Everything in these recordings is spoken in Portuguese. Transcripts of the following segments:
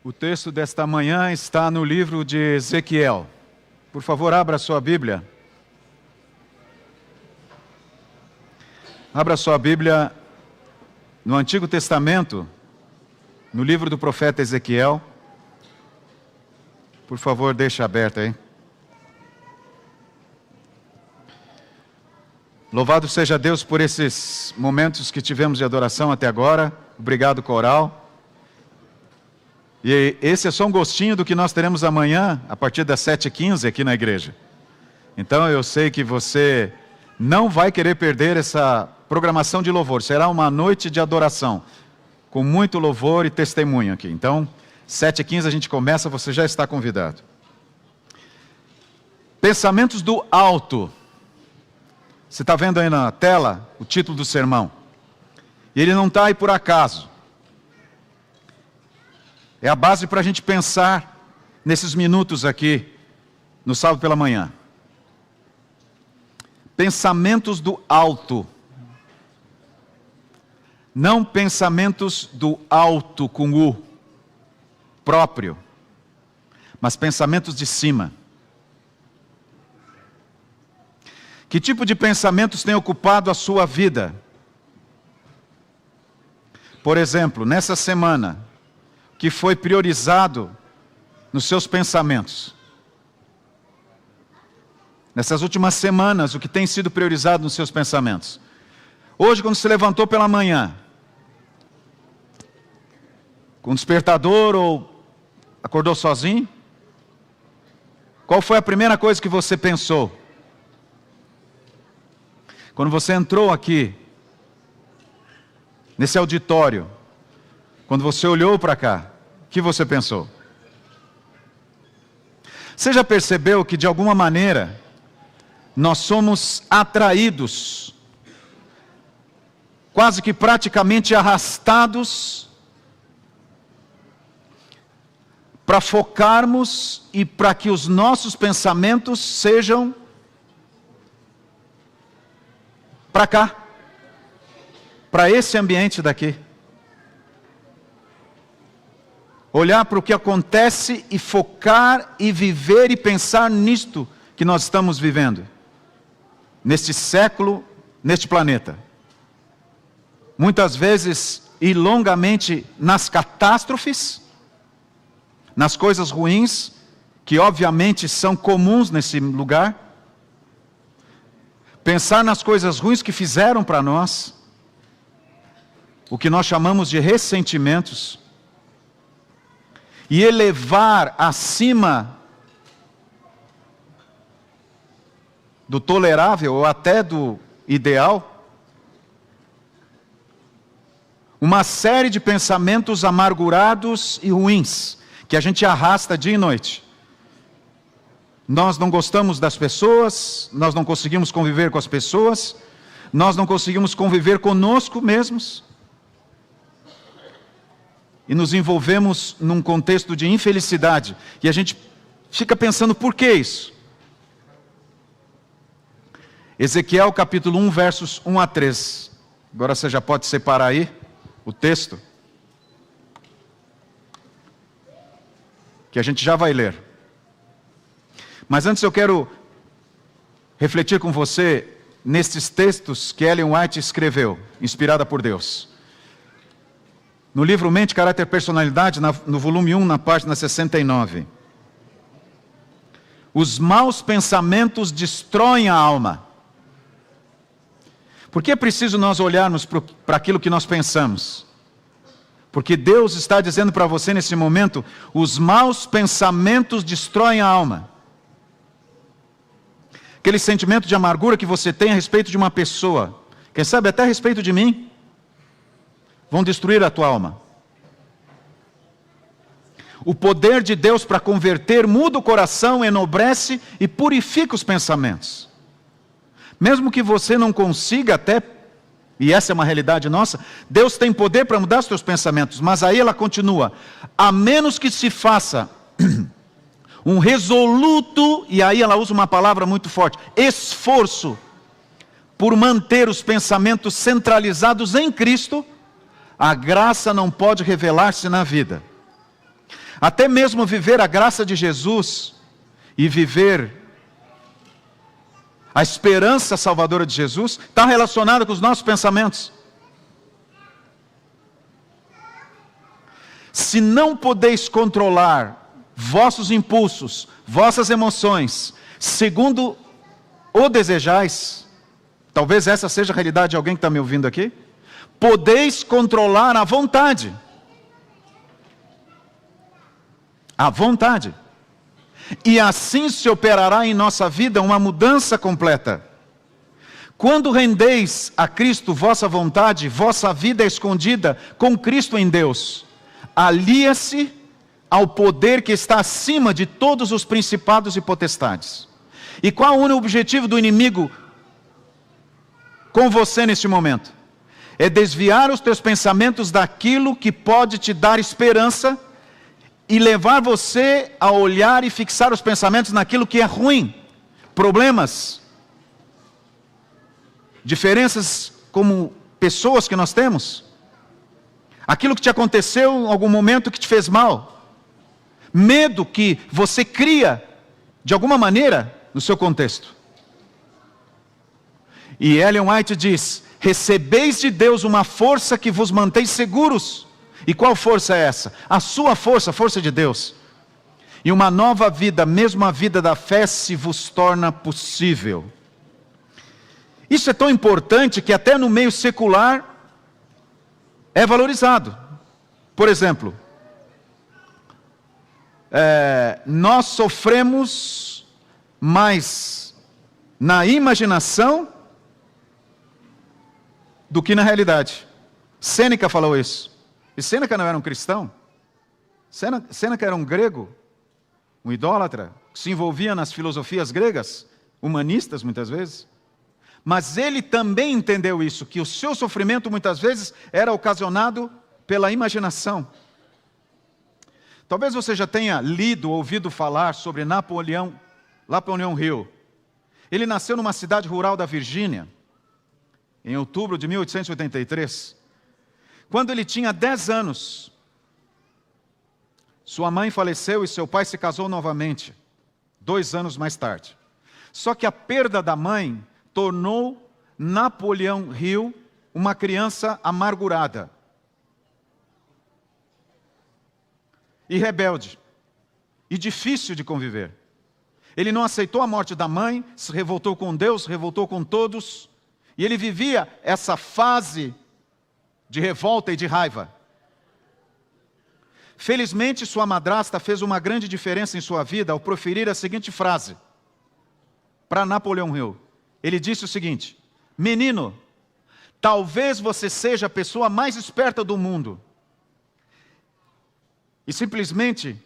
O texto desta manhã está no livro de Ezequiel. Por favor, abra sua Bíblia. Abra sua Bíblia no Antigo Testamento, no livro do profeta Ezequiel. Por favor, deixa aberta aí. Louvado seja Deus por esses momentos que tivemos de adoração até agora. Obrigado, coral. E esse é só um gostinho do que nós teremos amanhã, a partir das 7h15 aqui na igreja. Então eu sei que você não vai querer perder essa programação de louvor. Será uma noite de adoração, com muito louvor e testemunho aqui. Então, 7h15 a gente começa, você já está convidado. Pensamentos do alto. Você está vendo aí na tela o título do sermão. E ele não está aí por acaso. É a base para a gente pensar nesses minutos aqui, no sábado pela manhã. Pensamentos do alto. Não pensamentos do alto com U, próprio, mas pensamentos de cima. Que tipo de pensamentos tem ocupado a sua vida? Por exemplo, nessa semana, que foi priorizado nos seus pensamentos? Nessas últimas semanas, o que tem sido priorizado nos seus pensamentos? Hoje, quando se levantou pela manhã, com despertador ou acordou sozinho, qual foi a primeira coisa que você pensou? Quando você entrou aqui, nesse auditório, quando você olhou para cá, o que você pensou? Você já percebeu que de alguma maneira nós somos atraídos, quase que praticamente arrastados, para focarmos e para que os nossos pensamentos sejam para cá, para esse ambiente daqui. Olhar para o que acontece e focar e viver e pensar nisto que nós estamos vivendo. Neste século, neste planeta. Muitas vezes e longamente nas catástrofes, nas coisas ruins, que obviamente são comuns nesse lugar. Pensar nas coisas ruins que fizeram para nós. O que nós chamamos de ressentimentos. E elevar acima do tolerável ou até do ideal, uma série de pensamentos amargurados e ruins, que a gente arrasta dia e noite. Nós não gostamos das pessoas, nós não conseguimos conviver com as pessoas, nós não conseguimos conviver conosco mesmos. E nos envolvemos num contexto de infelicidade. E a gente fica pensando, por que isso? Ezequiel capítulo 1, versos 1 a 3. Agora você já pode separar aí o texto. Que a gente já vai ler. Mas antes eu quero refletir com você nestes textos que Ellen White escreveu, inspirada por Deus. No livro Mente, Caráter e Personalidade, no volume 1, na página 69. Os maus pensamentos destroem a alma. Por que é preciso nós olharmos para aquilo que nós pensamos? Porque Deus está dizendo para você nesse momento, os maus pensamentos destroem a alma. Aquele sentimento de amargura que você tem a respeito de uma pessoa, quem sabe até a respeito de mim, vão destruir a tua alma. O poder de Deus para converter muda o coração, enobrece e purifica os pensamentos. Mesmo que você não consiga até, e essa é uma realidade nossa, Deus tem poder para mudar os teus pensamentos, mas aí ela continua, a menos que se faça um resoluto, e aí ela usa uma palavra muito forte, esforço, por manter os pensamentos centralizados em Cristo, a graça não pode revelar-se na vida. Até mesmo viver a graça de Jesus e viver a esperança salvadora de Jesus está relacionada com os nossos pensamentos. Se não podeis controlar vossos impulsos, vossas emoções, segundo o desejais, talvez essa seja a realidade de alguém que está me ouvindo aqui, podeis controlar a vontade. A vontade. E assim se operará em nossa vida uma mudança completa. Quando rendeis a Cristo vossa vontade, vossa vida é escondida com Cristo em Deus. Alia-se ao poder que está acima de todos os principados e potestades. E qual o único objetivo do inimigo com você neste momento? É desviar os teus pensamentos daquilo que pode te dar esperança e levar você a olhar e fixar os pensamentos naquilo que é ruim. Problemas, diferenças como pessoas que nós temos, aquilo que te aconteceu em algum momento que te fez mal, medo que você cria de alguma maneira no seu contexto. E Ellen White diz: recebeis de Deus uma força que vos mantém seguros. E qual força é essa? A sua força, a força de Deus. E uma nova vida, mesmo a vida da fé, se vos torna possível. Isso é tão importante que até no meio secular é valorizado. Por exemplo, nós sofremos mais na imaginação do que na realidade. Sêneca falou isso. E Sêneca não era um cristão. Sêneca era um grego, um idólatra, que se envolvia nas filosofias gregas, humanistas muitas vezes. Mas ele também entendeu isso, que o seu sofrimento muitas vezes era ocasionado pela imaginação. Talvez você já tenha lido, ouvido falar sobre Napoleão Hill. Ele nasceu numa cidade rural da Virgínia, em outubro de 1883. Quando ele tinha 10 anos, sua mãe faleceu e seu pai se casou novamente, 2 anos mais tarde. Só que a perda da mãe tornou Napoleão Hill uma criança amargurada e rebelde e difícil de conviver. Ele não aceitou a morte da mãe, se revoltou com Deus, se revoltou com todos, e ele vivia essa fase de revolta e de raiva. Felizmente, sua madrasta fez uma grande diferença em sua vida ao proferir a seguinte frase para Napoleão Hill. Ele disse o seguinte: menino, talvez você seja a pessoa mais esperta do mundo e simplesmente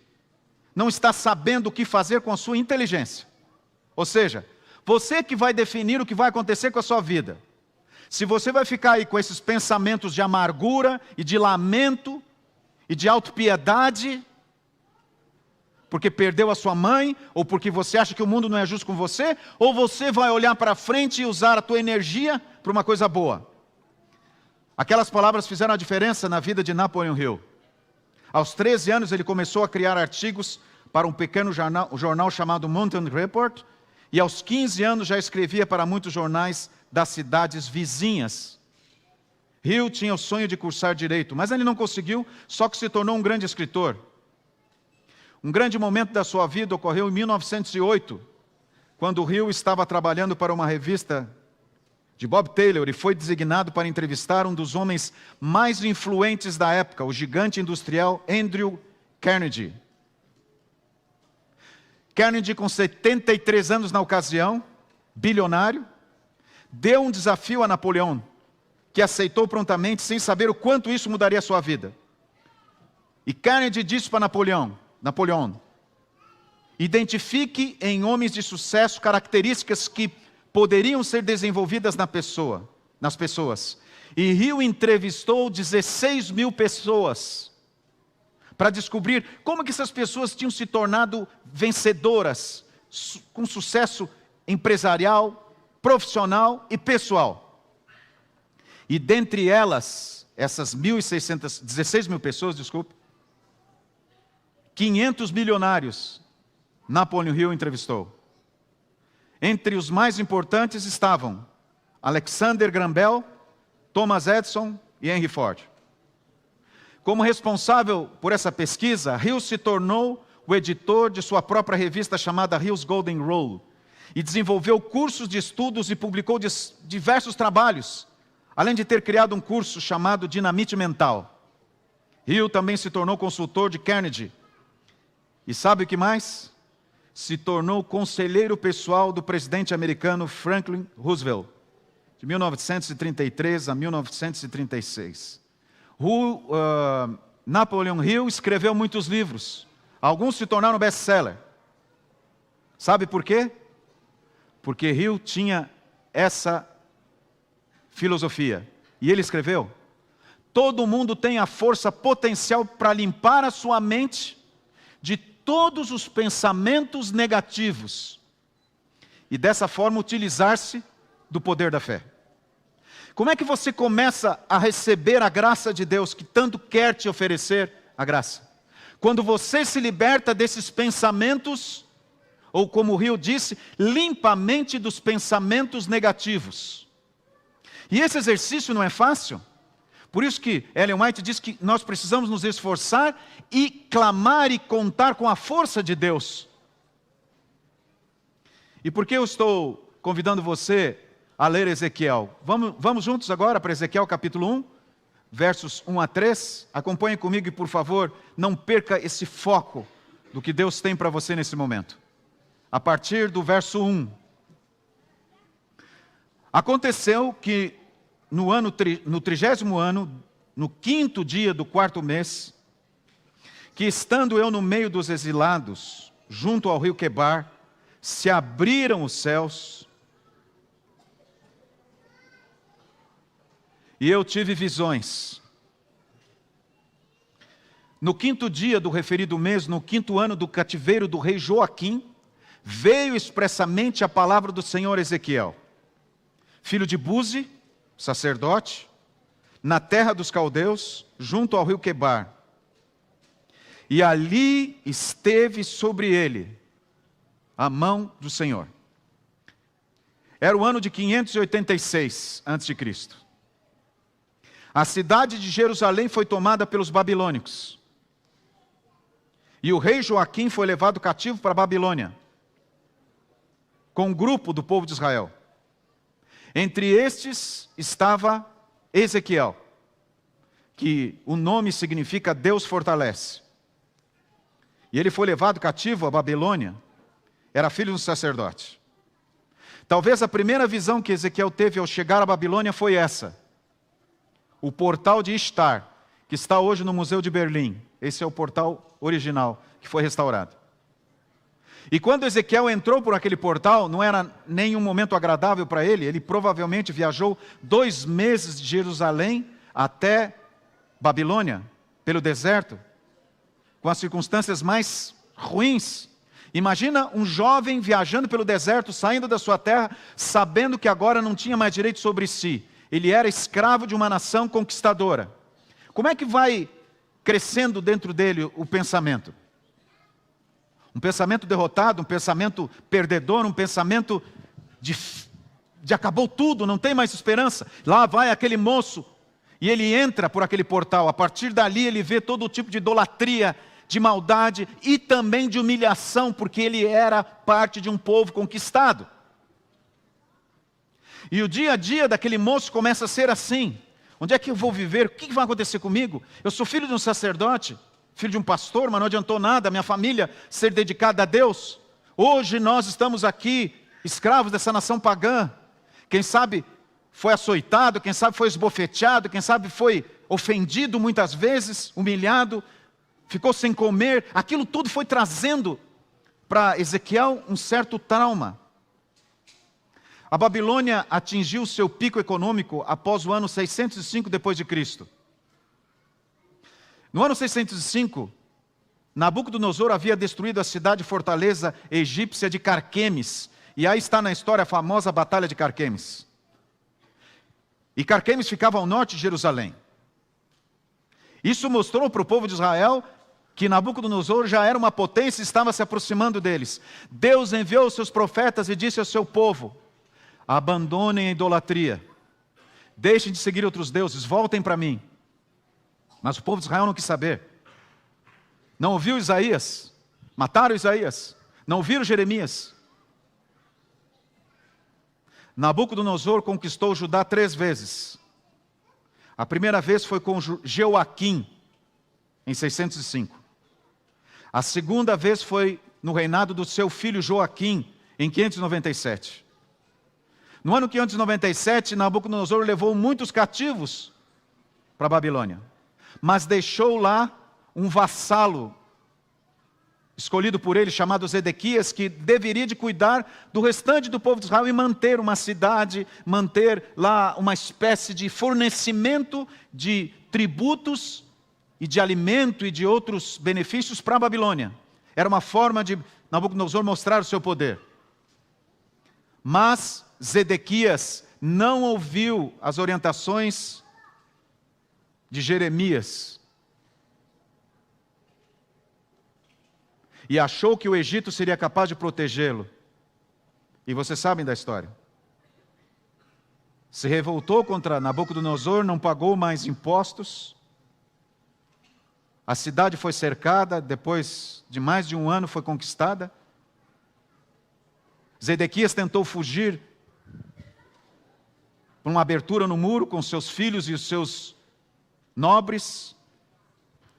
não está sabendo o que fazer com a sua inteligência. Ou seja, você que vai definir o que vai acontecer com a sua vida. Se você vai ficar aí com esses pensamentos de amargura e de lamento e de autopiedade, porque perdeu a sua mãe, ou porque você acha que o mundo não é justo com você, ou você vai olhar para frente e usar a tua energia para uma coisa boa. Aquelas palavras fizeram a diferença na vida de Napoleão Hill. Aos 13 anos ele começou a criar artigos para um pequeno jornal chamado Mountain Report, e aos 15 anos já escrevia para muitos jornais das cidades vizinhas. Hill tinha o sonho de cursar direito, mas ele não conseguiu, só que se tornou um grande escritor. Um grande momento da sua vida ocorreu em 1908, quando Hill estava trabalhando para uma revista de Bob Taylor e foi designado para entrevistar um dos homens mais influentes da época, o gigante industrial Andrew Carnegie. Carnegie, com 73 anos na ocasião, bilionário, deu um desafio a Napoleão, que aceitou prontamente, sem saber o quanto isso mudaria a sua vida. E Carnegie disse para Napoleão, identifique em homens de sucesso características que poderiam ser desenvolvidas nas pessoas. E Hill entrevistou 16 mil pessoas para descobrir como que essas pessoas tinham se tornado vencedoras, com sucesso empresarial, profissional e pessoal. E dentre elas, essas 16 mil pessoas, 500 milionários Napoleon Hill entrevistou. Entre os mais importantes estavam Alexander Graham Bell, Thomas Edison e Henry Ford. Como responsável por essa pesquisa, Hill se tornou o editor de sua própria revista chamada Hill's Golden Rule e desenvolveu cursos de estudos e publicou diversos trabalhos, além de ter criado um curso chamado Dinamite Mental. Hill também se tornou consultor de Carnegie. E sabe o que mais? Se tornou conselheiro pessoal do presidente americano Franklin Roosevelt, de 1933 a 1936. Napoleon Hill escreveu muitos livros. Alguns se tornaram best-seller. Sabe por quê? Porque Hill tinha essa filosofia. E ele escreveu: todo mundo tem a força potencial para limpar a sua mente de todos os pensamentos negativos e dessa forma utilizar-se do poder da fé. Como é que você começa a receber a graça de Deus que tanto quer te oferecer a graça? Quando você se liberta desses pensamentos, ou como Hill disse, limpa a mente dos pensamentos negativos. E esse exercício não é fácil. Por isso que Ellen White diz que nós precisamos nos esforçar e clamar e contar com a força de Deus. E por que eu estou convidando você a ler Ezequiel? Vamos juntos agora para Ezequiel capítulo 1, versos 1 a 3. Acompanhe comigo e, por favor, não perca esse foco do que Deus tem para você nesse momento. A partir do verso 1. Aconteceu que no 30º ano, no 5º dia do 4º mês, que estando eu no meio dos exilados, junto ao rio Quebar, se abriram os céus, e eu tive visões. No 5º dia do referido mês, no 5º ano do cativeiro do rei Joaquim, veio expressamente a palavra do Senhor Ezequiel, filho de Buzi, sacerdote, na terra dos caldeus, junto ao rio Quebar. E ali esteve sobre ele a mão do Senhor. Era o ano de 586 a.C. A cidade de Jerusalém foi tomada pelos babilônicos. E o rei Joaquim foi levado cativo para a Babilônia, com um grupo do povo de Israel. Entre estes estava Ezequiel, que o nome significa Deus fortalece. E ele foi levado cativo à Babilônia, era filho de um sacerdote. Talvez a primeira visão que Ezequiel teve ao chegar à Babilônia foi essa: o portal de Ishtar, que está hoje no Museu de Berlim. Esse é o portal original, que foi restaurado. E quando Ezequiel entrou por aquele portal, não era nenhum momento agradável para ele. Ele provavelmente viajou 2 meses de Jerusalém até Babilônia, pelo deserto, com as circunstâncias mais ruins. Imagina um jovem viajando pelo deserto, saindo da sua terra, sabendo que agora não tinha mais direito sobre si. Ele era escravo de uma nação conquistadora. Como é que vai crescendo dentro dele o pensamento? Um pensamento derrotado, um pensamento perdedor, um pensamento de acabou tudo, não tem mais esperança. Lá vai aquele moço e ele entra por aquele portal. A partir dali ele vê todo tipo de idolatria, de maldade e também de humilhação, porque ele era parte de um povo conquistado. E o dia a dia daquele moço começa a ser assim: onde é que eu vou viver? O que vai acontecer comigo? Eu sou filho de um sacerdote, filho de um pastor, mas não adiantou nada a minha família ser dedicada a Deus. Hoje nós estamos aqui, escravos dessa nação pagã. Quem sabe foi açoitado, quem sabe foi esbofeteado, quem sabe foi ofendido muitas vezes, humilhado, ficou sem comer. Aquilo tudo foi trazendo para Ezequiel um certo trauma. A Babilônia atingiu seu pico econômico após o ano 605 depois de Cristo. No ano 605, Nabucodonosor havia destruído a cidade-fortaleza egípcia de Carquemes. E aí está na história a famosa Batalha de Carquemes. E Carquemes ficava ao norte de Jerusalém. Isso mostrou para o povo de Israel que Nabucodonosor já era uma potência e estava se aproximando deles. Deus enviou os seus profetas e disse ao seu povo: abandonem a idolatria, deixem de seguir outros deuses, voltem para mim. Mas o povo de Israel não quis saber. Não ouviu Isaías, mataram Isaías, não ouviram Jeremias. Nabucodonosor conquistou Judá 3 vezes. A primeira vez foi com Jeoaquim, em 605. A segunda vez foi no reinado do seu filho Joaquim, em 597. No ano 597, Nabucodonosor levou muitos cativos para a Babilônia, mas deixou lá um vassalo escolhido por ele, chamado Zedequias, que deveria de cuidar do restante do povo de Israel e manter uma cidade, manter lá uma espécie de fornecimento de tributos e de alimento e de outros benefícios para a Babilônia. Era uma forma de Nabucodonosor mostrar o seu poder. Mas Zedequias não ouviu as orientações de Jeremias e achou que o Egito seria capaz de protegê-lo. E vocês sabem da história. Se revoltou contra Nabucodonosor, não pagou mais impostos. A cidade foi cercada, depois de mais de um ano foi conquistada. Zedequias tentou fugir por uma abertura no muro com seus filhos e os seus nobres.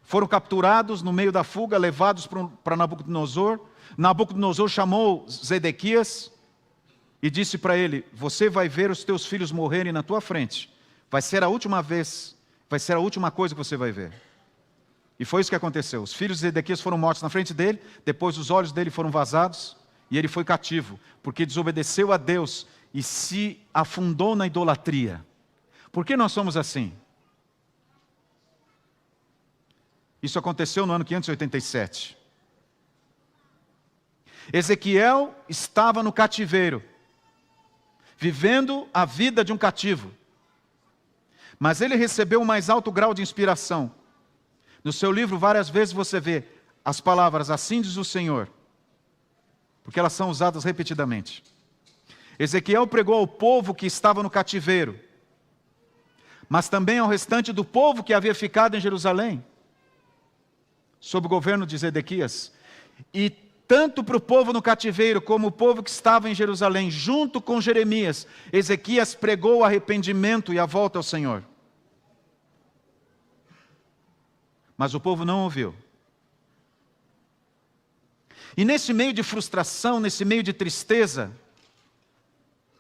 Foram capturados no meio da fuga, levados para Nabucodonosor. Nabucodonosor chamou Zedequias e disse para ele: você vai ver os teus filhos morrerem na tua frente. Vai ser a última vez, vai ser a última coisa que você vai ver. E foi isso que aconteceu. Os filhos de Zedequias foram mortos na frente dele, depois os olhos dele foram vazados e ele foi cativo, porque desobedeceu a Deus e se afundou na idolatria. Por que nós somos assim? Isso aconteceu no ano 587. Ezequiel estava no cativeiro, vivendo a vida de um cativo. Mas ele recebeu o mais alto grau de inspiração. No seu livro, várias vezes você vê as palavras, assim diz o Senhor, porque elas são usadas repetidamente. Ezequiel pregou ao povo que estava no cativeiro, mas também ao restante do povo que havia ficado em Jerusalém, sob o governo de Zedequias. E tanto para o povo no cativeiro, como o povo que estava em Jerusalém, junto com Jeremias, Ezequias pregou o arrependimento e a volta ao Senhor. Mas o povo não ouviu. E nesse meio de frustração, nesse meio de tristeza,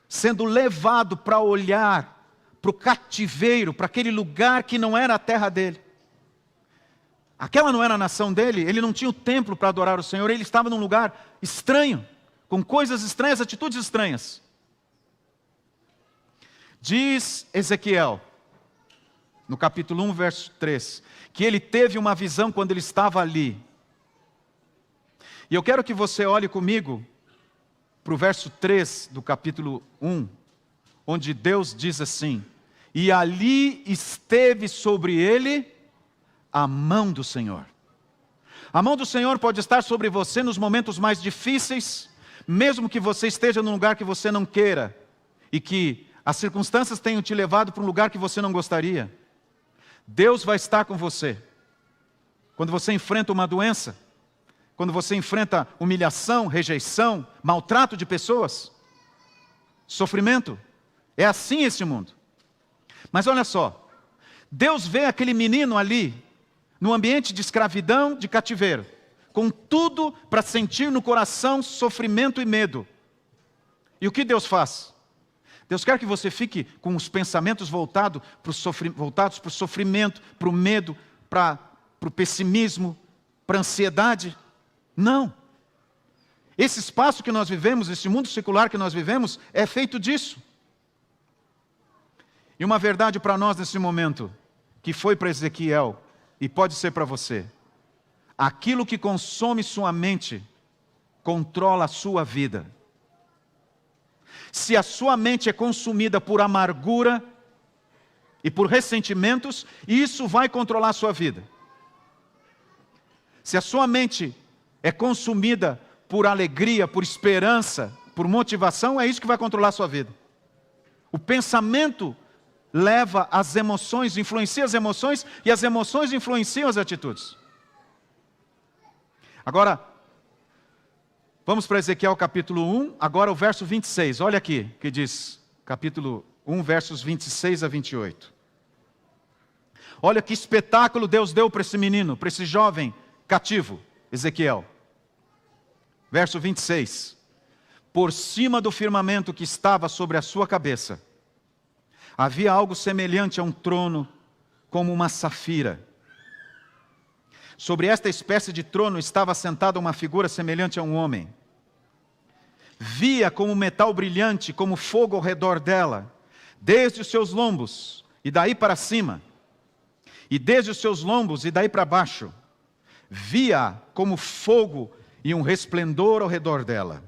sendo levado para olhar para o cativeiro, para aquele lugar que não era a terra dele. Aquela não era a nação dele, ele não tinha o templo para adorar o Senhor, ele estava num lugar estranho, com coisas estranhas, atitudes estranhas. Diz Ezequiel, no capítulo 1, verso 3, que ele teve uma visão quando ele estava ali. E eu quero que você olhe comigo para o verso 3 do capítulo 1, onde Deus diz assim: e ali esteve sobre ele a mão do Senhor. A mão do Senhor pode estar sobre você nos momentos mais difíceis, mesmo que você esteja num lugar que você não queira, e que as circunstâncias tenham te levado para um lugar que você não gostaria. Deus vai estar com você. Quando você enfrenta uma doença, quando você enfrenta humilhação, rejeição, maltrato de pessoas, sofrimento, é assim esse mundo. Mas olha só, Deus vê aquele menino ali, no ambiente de escravidão, de cativeiro, com tudo para sentir no coração sofrimento e medo. E o que Deus faz? Deus quer que você fique com os pensamentos voltados para o sofrimento, para o medo, para o pessimismo, para a ansiedade. Não. Esse espaço que nós vivemos, esse mundo secular que nós vivemos, é feito disso. E uma verdade para nós nesse momento, que foi para Ezequiel, e pode ser para você: aquilo que consome sua mente, controla a sua vida. Se a sua mente é consumida por amargura e por ressentimentos, isso vai controlar a sua vida. se a sua mente é consumida por alegria, por esperança, por motivação, é isso que vai controlar a sua vida. O pensamento leva as emoções, influencia as emoções, e as emoções influenciam as atitudes. Agora, vamos para Ezequiel capítulo 1, agora o verso 26. Olha aqui, que diz, capítulo 1, versos 26 a 28. Olha que espetáculo Deus deu para esse menino, para esse jovem cativo, Ezequiel. Verso 26. Por cima do firmamento que estava sobre a sua cabeça, havia algo semelhante a um trono, como uma safira. Sobre esta espécie de trono estava sentada uma figura semelhante a um homem. Via como metal brilhante, como fogo ao redor dela, desde os seus lombos e daí para cima, e desde os seus lombos e daí para baixo. Via como fogo e um resplendor ao redor dela,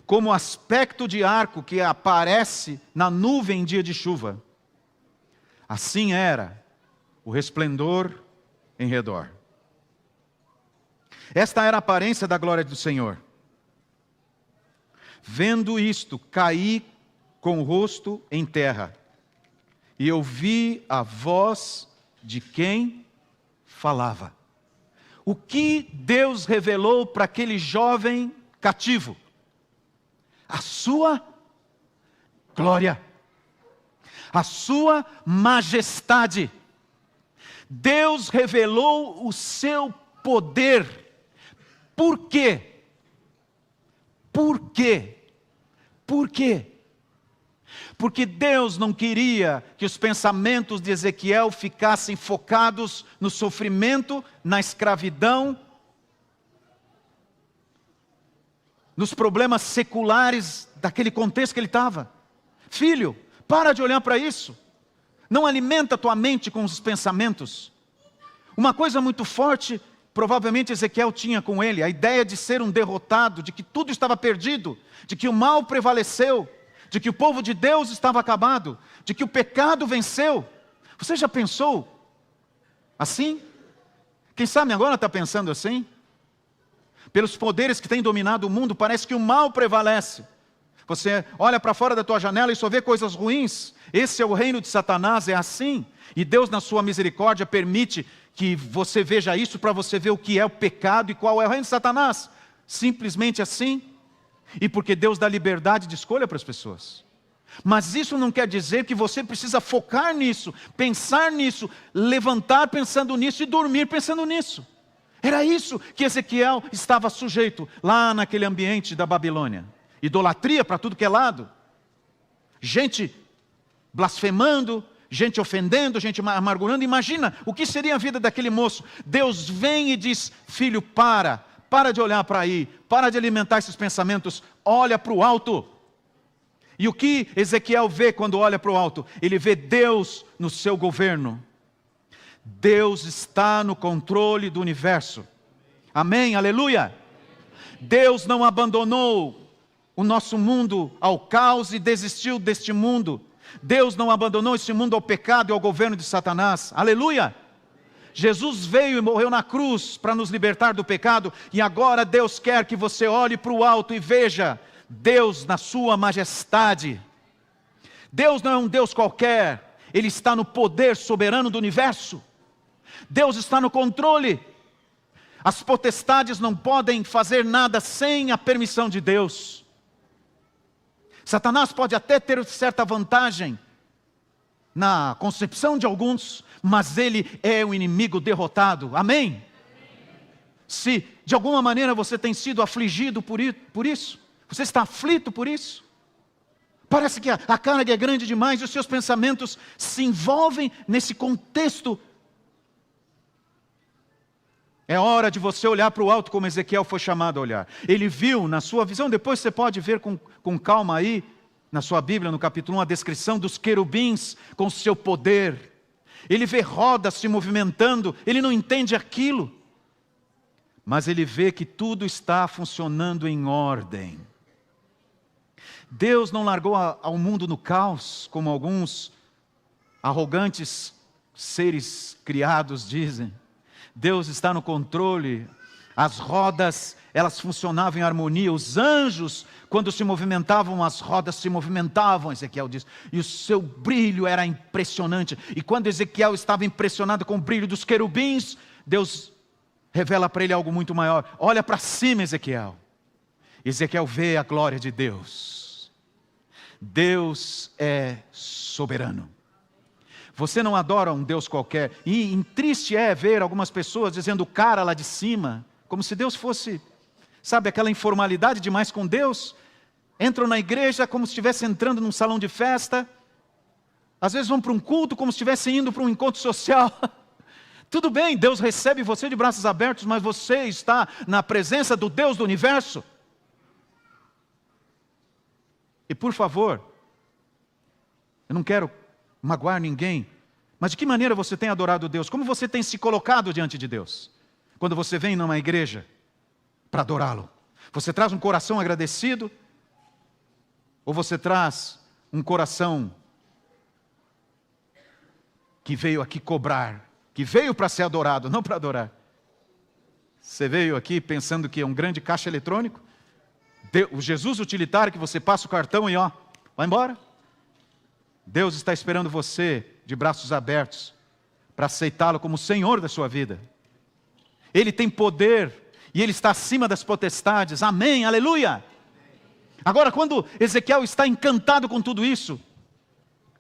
como aspecto de arco que aparece na nuvem em dia de chuva. Assim era o resplendor em redor. Esta era a aparência da glória do Senhor. Vendo isto, caí com o rosto em terra, e ouvi a voz de quem falava. O que Deus revelou para aquele jovem cativo? A sua glória, a sua majestade. Deus revelou o seu poder. Por quê? Por quê? Por quê? Porque Deus não queria que os pensamentos de Ezequiel ficassem focados no sofrimento, na escravidão, nos problemas seculares daquele contexto que ele estava. Filho, para de olhar para isso. Não alimenta a tua mente com os pensamentos. Uma coisa muito forte, provavelmente Ezequiel tinha com ele, a ideia de ser um derrotado, de que tudo estava perdido, de que o mal prevaleceu, de que o povo de Deus estava acabado, de que o pecado venceu. Você já pensou assim? Quem sabe agora está pensando assim? Pelos poderes que têm dominado o mundo, parece que o mal prevalece. Você olha para fora da tua janela e só vê coisas ruins. Esse é o reino de Satanás, é assim. E Deus, na sua misericórdia, permite que você veja isso para você ver o que é o pecado e qual é o reino de Satanás. Simplesmente assim. E porque Deus dá liberdade de escolha para as pessoas. Mas isso não quer dizer que você precisa focar nisso, pensar nisso, levantar pensando nisso e dormir pensando nisso. Era isso que Ezequiel estava sujeito lá naquele ambiente da Babilônia. Idolatria para tudo que é lado. Gente blasfemando, gente ofendendo, gente amargurando. Imagina o que seria a vida daquele moço. Deus vem e diz: filho, para de olhar para aí, para de alimentar esses pensamentos, olha para o alto. E o que Ezequiel vê quando olha para o alto? Ele vê Deus no seu governo. Deus está no controle do universo. Amém? Aleluia! Deus não abandonou o nosso mundo ao caos e desistiu deste mundo. Deus não abandonou este mundo ao pecado e ao governo de Satanás. Aleluia! Jesus veio e morreu na cruz para nos libertar do pecado, e agora Deus quer que você olhe para o alto e veja Deus na sua majestade. Deus não é um Deus qualquer, Ele está no poder soberano do universo. Deus está no controle. As potestades não podem fazer nada sem a permissão de Deus. Satanás pode até ter certa vantagem na concepção de alguns, mas ele é o inimigo derrotado. Amém? Se de alguma maneira você tem sido afligido por isso, você está aflito por isso, parece que a carga é grande demais e os seus pensamentos se envolvem nesse contexto. É hora de você olhar para o alto como Ezequiel foi chamado a olhar. Ele viu na sua visão, depois você pode ver com calma aí, na sua Bíblia, no capítulo 1, a descrição dos querubins com seu poder. Ele vê rodas se movimentando, ele não entende aquilo, mas ele vê que tudo está funcionando em ordem. Deus não largou ao mundo no caos, como alguns arrogantes seres criados dizem. Deus está no controle. As rodas, elas funcionavam em harmonia. Os anjos, quando se movimentavam, as rodas se movimentavam, Ezequiel diz. E o seu brilho era impressionante. E quando Ezequiel estava impressionado com o brilho dos querubins, Deus revela para ele algo muito maior. Olha para cima, Ezequiel. Ezequiel vê a glória de Deus. Deus é soberano. Você não adora um Deus qualquer. E triste é ver algumas pessoas dizendo o cara lá de cima, como se Deus fosse, sabe, aquela informalidade demais com Deus. Entram na igreja como se estivessem entrando num salão de festa. Às vezes vão para um culto como se estivessem indo para um encontro social. Tudo bem, Deus recebe você de braços abertos, mas você está na presença do Deus do universo. E por favor, eu não quero magoar ninguém, mas de que maneira você tem adorado Deus? Como você tem se colocado diante de Deus? Quando você vem numa igreja para adorá-lo, você traz um coração agradecido? Ou você traz um coração que veio aqui cobrar, que veio para ser adorado, não para adorar? Você veio aqui pensando que é um grande caixa eletrônico? O Jesus utilitário que você passa o cartão e vai embora? Deus está esperando você de braços abertos para aceitá-lo como Senhor da sua vida. Ele tem poder e Ele está acima das potestades. Amém, aleluia. Agora, quando Ezequiel está encantado com tudo isso,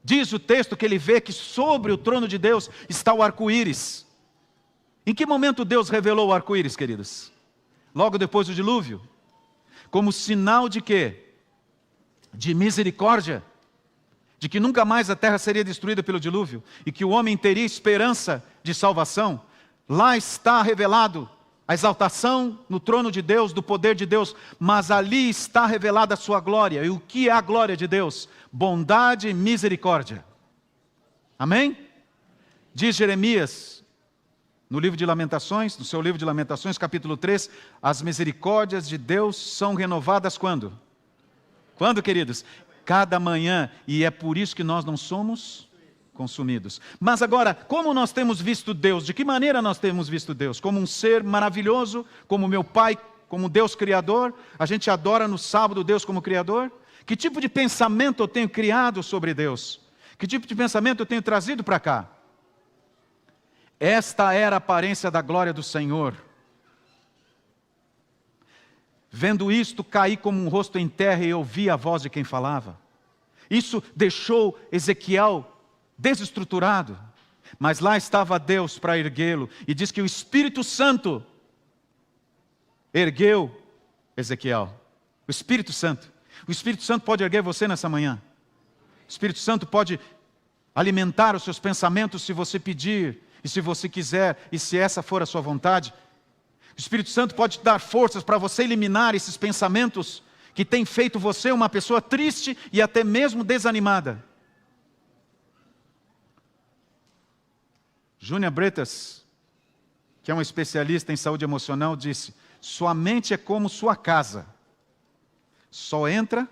diz o texto que ele vê que sobre o trono de Deus está o arco-íris. Em que momento Deus revelou o arco-íris, queridos? Logo depois do dilúvio. Como sinal de quê? De misericórdia. De que nunca mais a terra seria destruída pelo dilúvio. E que o homem teria esperança de salvação. Lá está revelado a exaltação no trono de Deus, do poder de Deus. Mas ali está revelada a sua glória. E o que é a glória de Deus? Bondade e misericórdia. Amém? Diz Jeremias, no livro de Lamentações, no seu livro de Lamentações, capítulo 3, as misericórdias de Deus são renovadas quando? Quando, queridos? Cada manhã, e é por isso que nós não somos consumidos. Mas agora, como nós temos visto Deus? De que maneira nós temos visto Deus? Como um ser maravilhoso, como meu Pai, como Deus Criador? A gente adora no sábado Deus como Criador? Que tipo de pensamento eu tenho criado sobre Deus? Que tipo de pensamento eu tenho trazido para cá? Esta era a aparência da glória do Senhor. Vendo isto, caí como um rosto em terra e ouvi a voz de quem falava. Isso deixou Ezequiel desestruturado. Mas lá estava Deus para erguê-lo. E diz que o Espírito Santo ergueu Ezequiel. O Espírito Santo. O Espírito Santo pode erguer você nessa manhã. O Espírito Santo pode alimentar os seus pensamentos se você pedir. E se você quiser, e se essa for a sua vontade. O Espírito Santo pode te dar forças para você eliminar esses pensamentos que têm feito você uma pessoa triste e até mesmo desanimada. Júnior Bretas, que é um especialista em saúde emocional, disse: sua mente é como sua casa. Só entra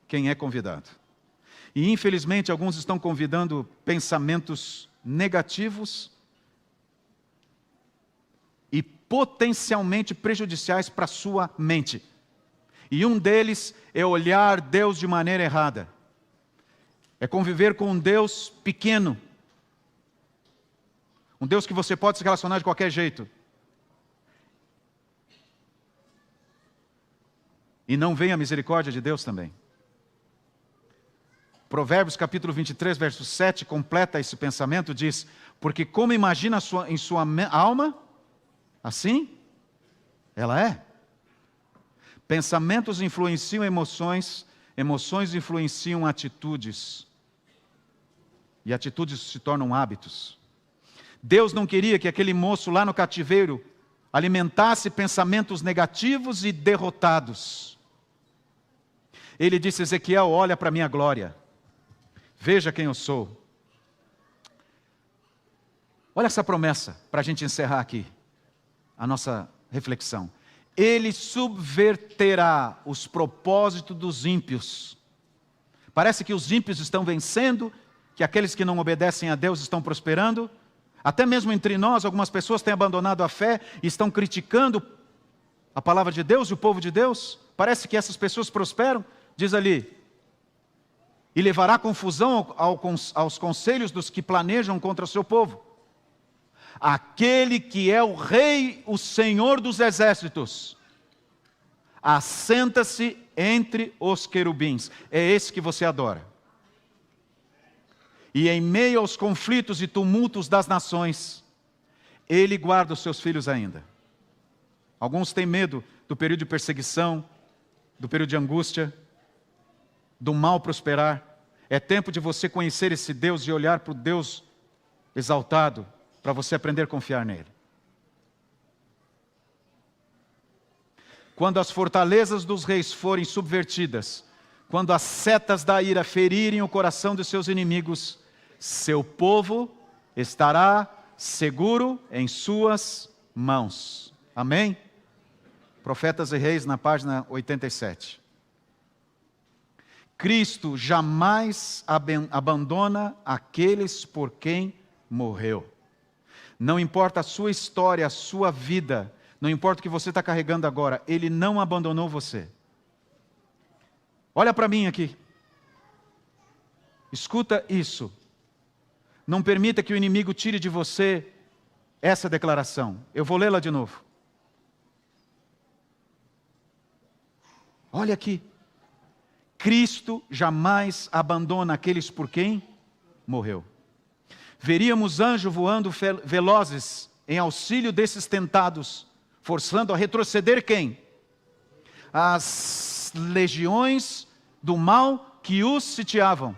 quem é convidado. E infelizmente alguns estão convidando pensamentos negativos e potencialmente prejudiciais para a sua mente. E um deles é olhar Deus de maneira errada. É conviver com um Deus pequeno. Um Deus que você pode se relacionar de qualquer jeito. E não vem a misericórdia de Deus também. Provérbios capítulo 23, verso 7, completa esse pensamento, diz: porque como imagina em sua alma, assim ela é. Pensamentos influenciam emoções, emoções influenciam atitudes. E atitudes se tornam hábitos. Deus não queria que aquele moço lá no cativeiro alimentasse pensamentos negativos e derrotados. Ele disse: Ezequiel, olha para a minha glória. Veja quem eu sou. Olha essa promessa, para a gente encerrar aqui a nossa reflexão. Ele subverterá os propósitos dos ímpios. Parece que os ímpios estão vencendo, que aqueles que não obedecem a Deus estão prosperando. Até mesmo entre nós, algumas pessoas têm abandonado a fé e estão criticando a palavra de Deus e o povo de Deus. Parece que essas pessoas prosperam, diz ali, e levará confusão aos conselhos dos que planejam contra o seu povo. Aquele que é o Rei, o Senhor dos exércitos, assenta-se entre os querubins. É esse que você adora. E em meio aos conflitos e tumultos das nações, Ele guarda os seus filhos ainda. Alguns têm medo do período de perseguição, do período de angústia, do mal prosperar. É tempo de você conhecer esse Deus e olhar para o Deus exaltado, para você aprender a confiar nele. Quando as fortalezas dos reis forem subvertidas, quando as setas da ira ferirem o coração dos seus inimigos, seu povo estará seguro em suas mãos. Amém? Profetas e Reis, na página 87. Cristo jamais abandona aqueles por quem morreu. Não importa a sua história, a sua vida, não importa o que você está carregando agora, Ele não abandonou você. Olha para mim aqui. Escuta isso. Não permita que o inimigo tire de você essa declaração. Eu vou lê-la de novo. Olha aqui. Cristo jamais abandona aqueles por quem morreu. Veríamos anjos voando velozes em auxílio desses tentados, forçando a retroceder quem? As legiões do mal que os sitiavam.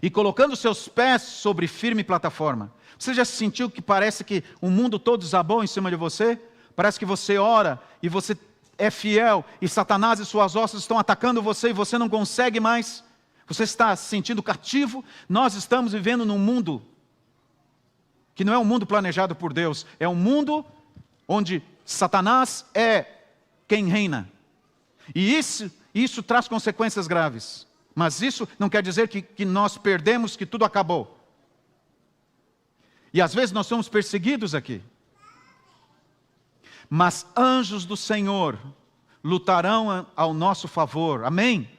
E colocando seus pés sobre firme plataforma. Você já sentiu que parece que o mundo todo desabou em cima de você? Parece que você ora e você é fiel e Satanás e suas hostes estão atacando você e você não consegue mais. Você está se sentindo cativo. Nós estamos vivendo num mundo que não é um mundo planejado por Deus. É um mundo onde Satanás é quem reina. E isso traz consequências graves. Mas isso não quer dizer que nós perdemos, que tudo acabou. E às vezes nós somos perseguidos aqui. Mas anjos do Senhor lutarão ao nosso favor. Amém?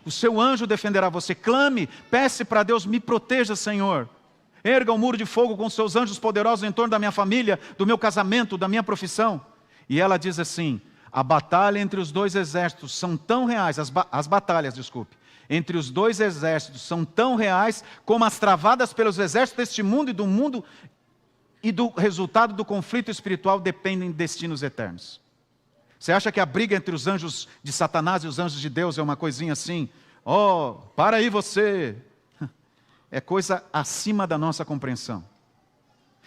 O seu anjo defenderá você. Clame, peça para Deus, me proteja, Senhor. Erga um muro de fogo com seus anjos poderosos em torno da minha família, do meu casamento, da minha profissão. E ela diz assim, a batalha entre os dois exércitos são tão reais, as batalhas, entre os dois exércitos são tão reais como as travadas pelos exércitos deste mundo e do resultado do conflito espiritual dependem de destinos eternos. Você acha que a briga entre os anjos de Satanás e os anjos de Deus é uma coisinha assim? Oh, para aí você! É coisa acima da nossa compreensão.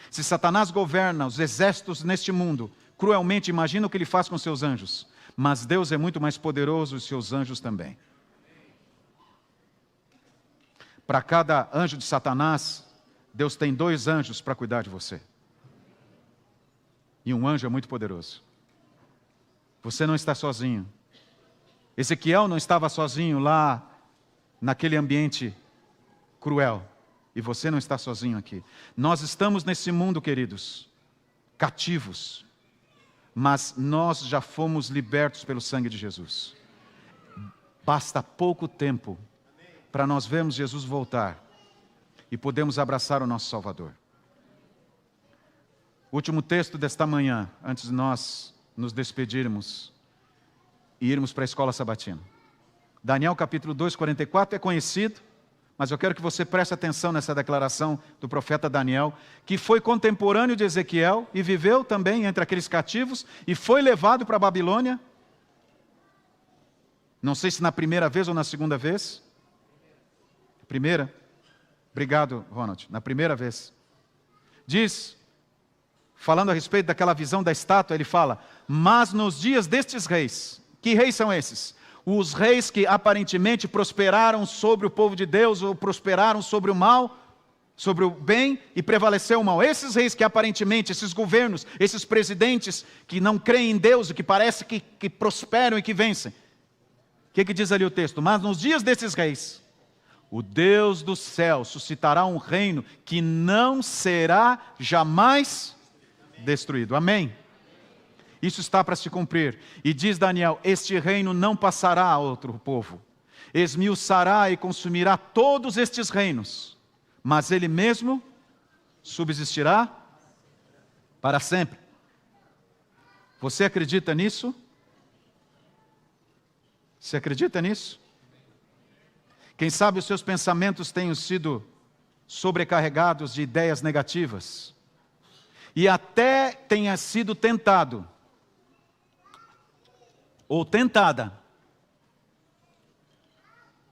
Se Satanás governa os exércitos neste mundo, cruelmente, imagina o que ele faz com seus anjos. Mas Deus é muito mais poderoso e seus anjos também. Para cada anjo de Satanás, Deus tem 2 anjos para cuidar de você. E um anjo é muito poderoso. Você não está sozinho. Ezequiel não estava sozinho lá naquele ambiente cruel. E você não está sozinho aqui. Nós estamos nesse mundo, queridos, cativos. Mas nós já fomos libertos pelo sangue de Jesus. Basta pouco tempo para nós vermos Jesus voltar e podemos abraçar o nosso Salvador. O último texto desta manhã, antes de nós nos despedirmos e irmos para a escola sabatina. Daniel capítulo 2, 44 é conhecido, mas eu quero que você preste atenção nessa declaração do profeta Daniel, que foi contemporâneo de Ezequiel e viveu também entre aqueles cativos e foi levado para a Babilônia. Não sei se na primeira vez ou na segunda vez. Primeira. Obrigado, Ronald. Na primeira vez. Diz, falando a respeito daquela visão da estátua, ele fala, mas nos dias destes reis, que reis são esses? Os reis que aparentemente prosperaram sobre o povo de Deus, ou prosperaram sobre o mal, sobre o bem, e prevaleceu o mal. Esses reis que aparentemente, esses governos, esses presidentes que não creem em Deus, e que parece que prosperam e que vencem. O que diz ali o texto? Mas nos dias desses reis, o Deus do céu suscitará um reino que não será jamais destruído. Amém? Isso está para se cumprir. E diz Daniel, este reino não passará a outro povo. Esmiuçará e consumirá todos estes reinos, mas ele mesmo subsistirá para sempre. Você acredita nisso? Você acredita nisso? Quem sabe os seus pensamentos tenham sido sobrecarregados de ideias negativas e até tenha sido tentado ou tentada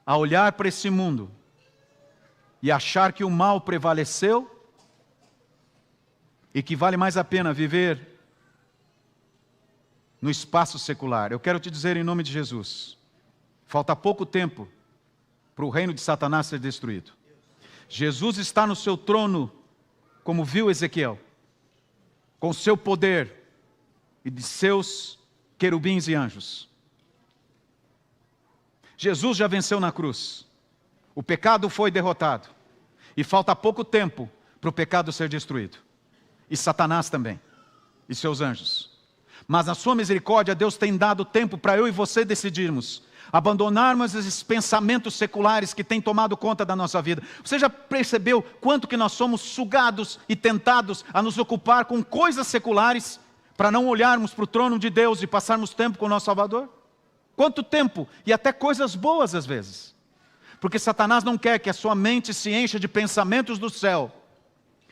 a olhar para esse mundo e achar que o mal prevaleceu e que vale mais a pena viver no espaço secular. Eu quero te dizer em nome de Jesus, falta pouco tempo para o reino de Satanás ser destruído. Jesus está no seu trono, como viu Ezequiel, com seu poder e de seus querubins e anjos. Jesus já venceu na cruz. O pecado foi derrotado. E falta pouco tempo para o pecado ser destruído. E Satanás também. E seus anjos. Mas na sua misericórdia, Deus tem dado tempo para eu e você decidirmos abandonarmos esses pensamentos seculares que têm tomado conta da nossa vida. Você já percebeu quanto que nós somos sugados e tentados a nos ocupar com coisas seculares para não olharmos para o trono de Deus e passarmos tempo com o nosso Salvador? Quanto tempo? E até coisas boas às vezes. Porque Satanás não quer que a sua mente se encha de pensamentos do céu,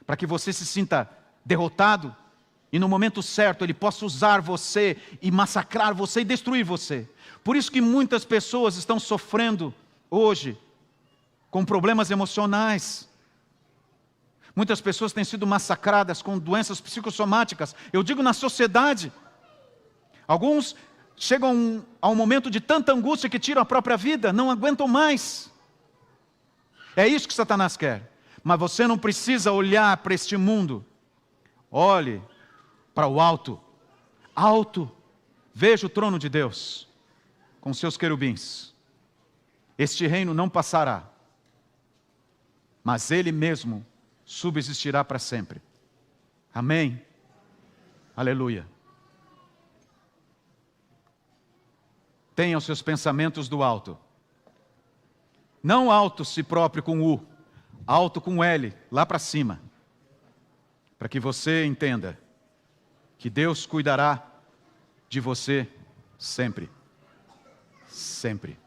para que você se sinta derrotado e no momento certo ele possa usar você e massacrar você e destruir você. Por isso que muitas pessoas estão sofrendo hoje com problemas emocionais. Muitas pessoas têm sido massacradas com doenças psicossomáticas. Eu digo na sociedade. Alguns chegam a um momento de tanta angústia que tiram a própria vida, não aguentam mais. É isso que Satanás quer. Mas você não precisa olhar para este mundo. Olhe para o alto. Alto. Veja o trono de Deus com seus querubins. Este reino não passará, mas ele mesmo subsistirá para sempre. Amém? Aleluia. Tenha os seus pensamentos do alto. Não alto si próprio com U, alto com L, lá para cima. Para que você entenda que Deus cuidará de você sempre. Sempre.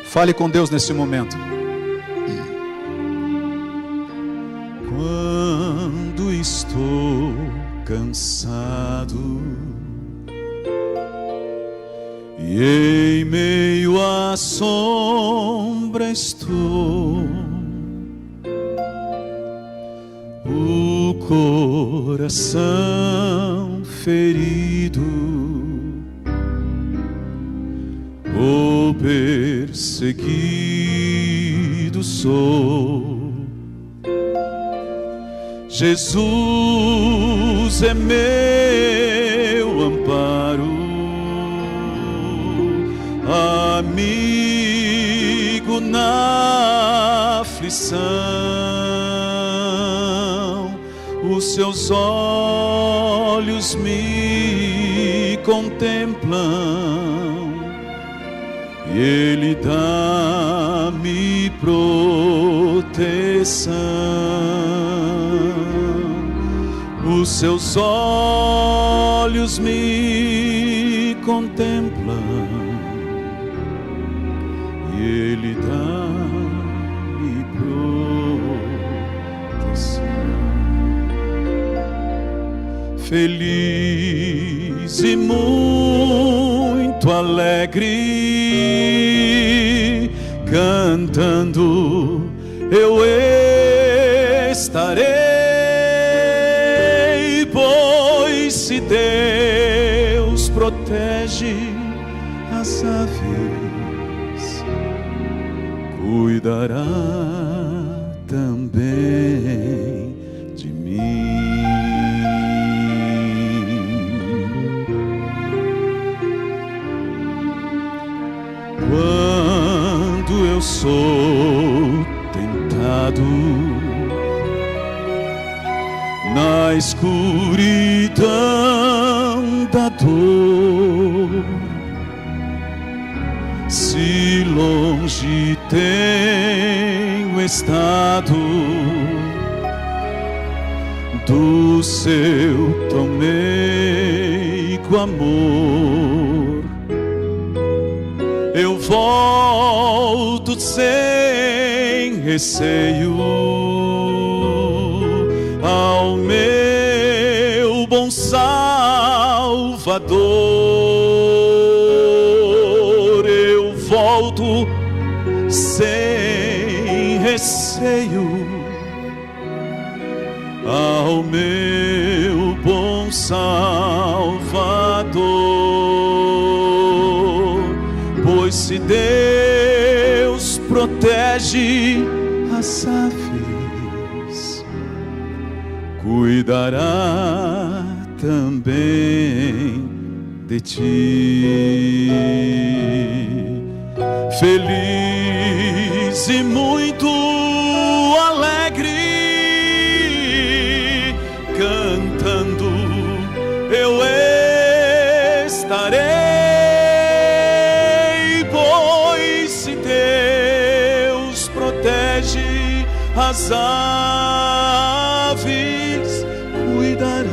Fale com Deus nesse momento. Quando estou cansado e em meio à sombra estou, o coração ferido, o perseguido sou. Jesus é meu amparo, amigo na aflição. Os seus olhos me contemplam e Ele dá-me proteção. Os seus olhos me contemplam e Ele dá-me proteção. Feliz e muito alegre, cantando eu estarei, pois se Deus protege as aves, cuidará também de mim. sou tentado na escuridão da dor. Se longe tenho estado do seu tão meigo amor, eu volto sem receio ao meu bom Salvador. Eu volto sem receio ao meu bom Salvador, pois se Deus protege as aves, cuidará também de ti. Feliz e muito alegre, cantando eu estarei, pois se Deus protege as aves, cuidará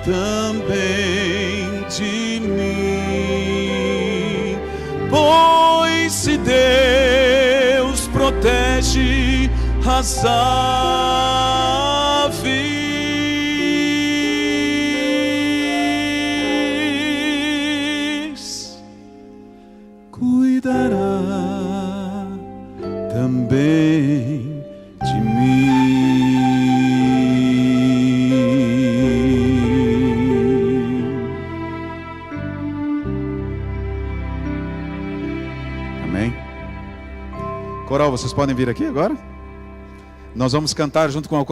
também de mim. Pois se Deus protege as aves, cuidará também de mim. Amém? Coral, vocês podem vir aqui agora? Nós vamos cantar junto com o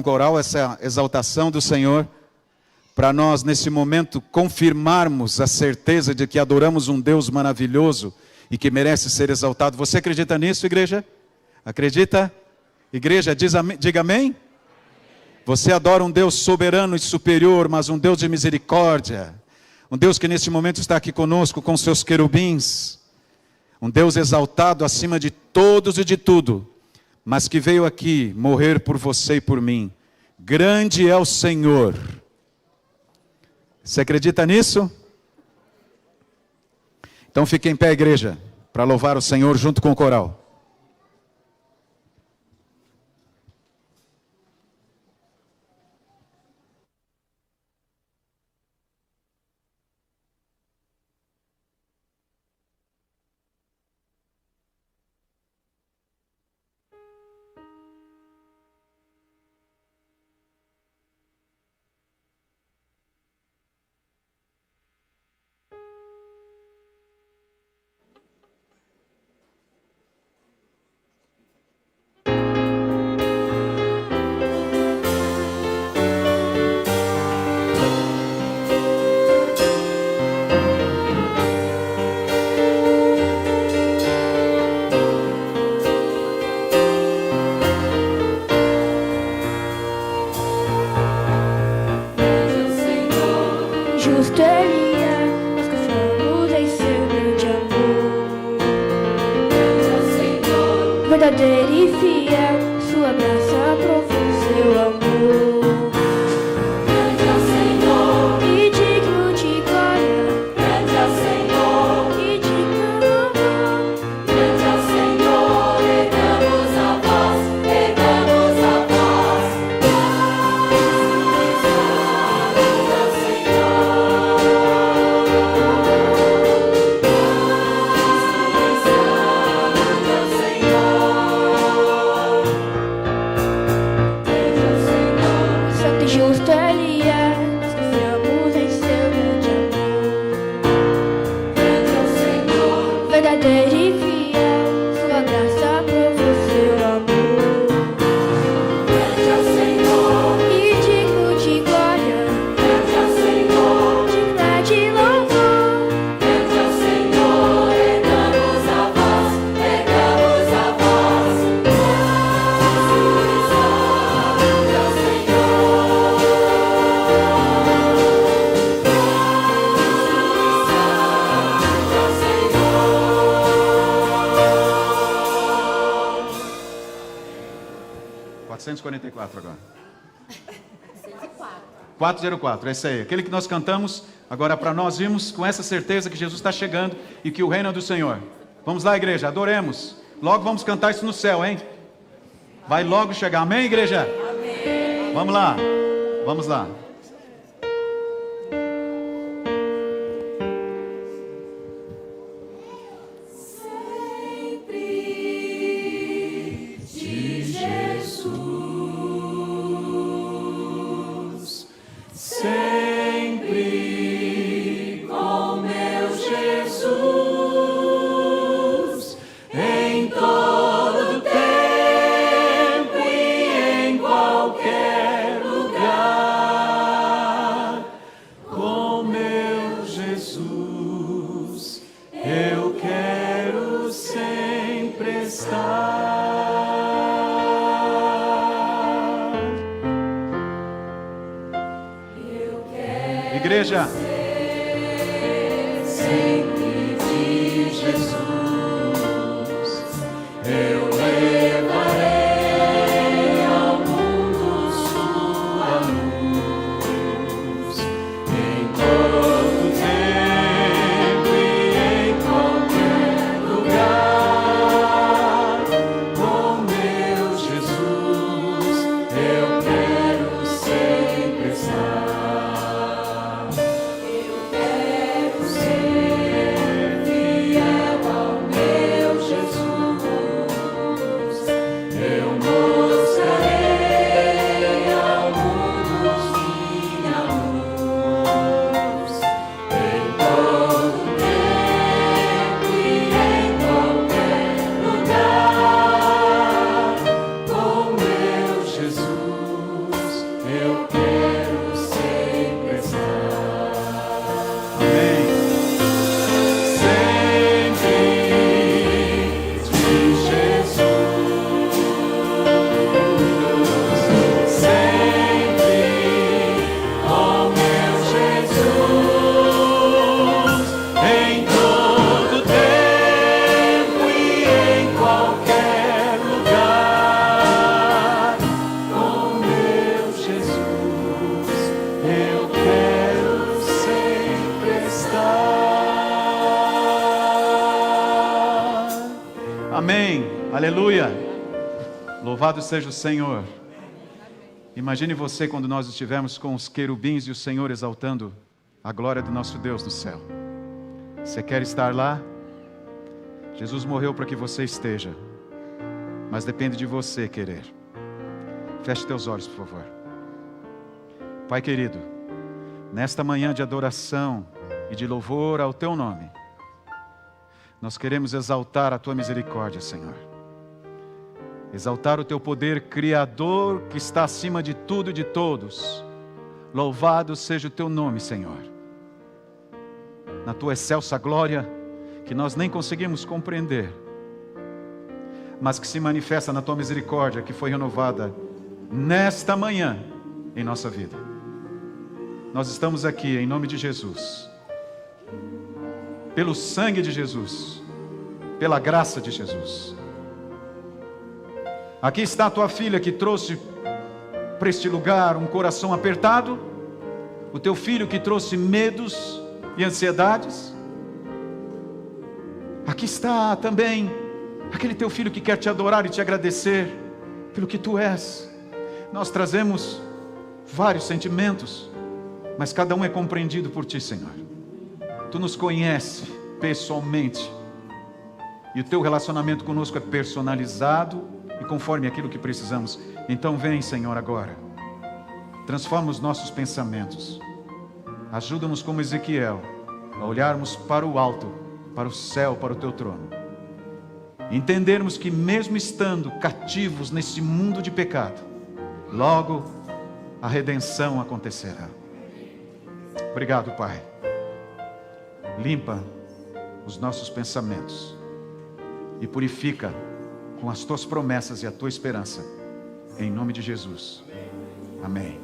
coral essa exaltação do Senhor, para nós nesse momento confirmarmos a certeza de que adoramos um Deus maravilhoso e que merece ser exaltado. Você acredita nisso, igreja? Acredita? Igreja, diga amém? Você adora um Deus soberano e superior, mas um Deus de misericórdia, um Deus que neste momento está aqui conosco com seus querubins, um Deus exaltado acima de todos e de tudo, mas que veio aqui morrer por você e por mim. Grande é o Senhor. Você acredita nisso? Então fique em pé, igreja, para louvar o Senhor junto com o coral. Justo ele é, nós confiamos em seu grande amor. Verdadeiro e fiel, sua graça provou seu amor. Grande é o Senhor, e digno de glória. Grande é o Senhor, e digno de louvor. Grande é o Senhor, ergamos a voz, ergamos a voz. Grande é o Senhor. 244 agora. 404, é esse aí. Aquele que nós cantamos, agora para nós irmos com essa certeza que Jesus está chegando e que o reino é do Senhor. Vamos lá, igreja, adoremos. Logo vamos cantar isso no céu, hein? Vai logo chegar, amém, igreja? Amém. Vamos lá, vamos lá. Igreja, sempre de Jesus, eu levarei ao mundo sua luz, em todo tempo e em qualquer lugar. Com meu Jesus, eu quero sempre estar. Amém, aleluia, louvado seja o Senhor. Imagine você quando nós estivermos com os querubins e o Senhor exaltando a glória do nosso Deus no céu. Você quer estar lá? Jesus morreu para que você esteja, mas depende de você querer. Feche teus olhos, por favor. Pai querido, nesta manhã de adoração e de louvor ao teu nome, nós queremos exaltar a tua misericórdia, Senhor. Exaltar o teu poder criador que está acima de tudo e de todos. Louvado seja o teu nome, Senhor. Na tua excelsa glória, que nós nem conseguimos compreender, mas que se manifesta na tua misericórdia, que foi renovada nesta manhã em nossa vida. Nós estamos aqui em nome de Jesus, pelo sangue de Jesus, pela graça de Jesus. Aqui está a tua filha que trouxe para este lugar um coração apertado, o teu filho que trouxe medos e ansiedades. Aqui está também aquele teu filho que quer te adorar e te agradecer pelo que tu és. Nós trazemos vários sentimentos, mas cada um é compreendido por ti, Senhor. Tu nos conhece pessoalmente e o teu relacionamento conosco é personalizado e conforme aquilo que precisamos. Então vem, Senhor, agora. Transforma os nossos pensamentos. Ajuda-nos como Ezequiel a olharmos para o alto, para o céu, para o teu trono. Entendermos que mesmo estando cativos nesse mundo de pecado, logo a redenção acontecerá. Obrigado, Pai. Limpa os nossos pensamentos e purifica com as tuas promessas e a tua esperança, em nome de Jesus. Amém.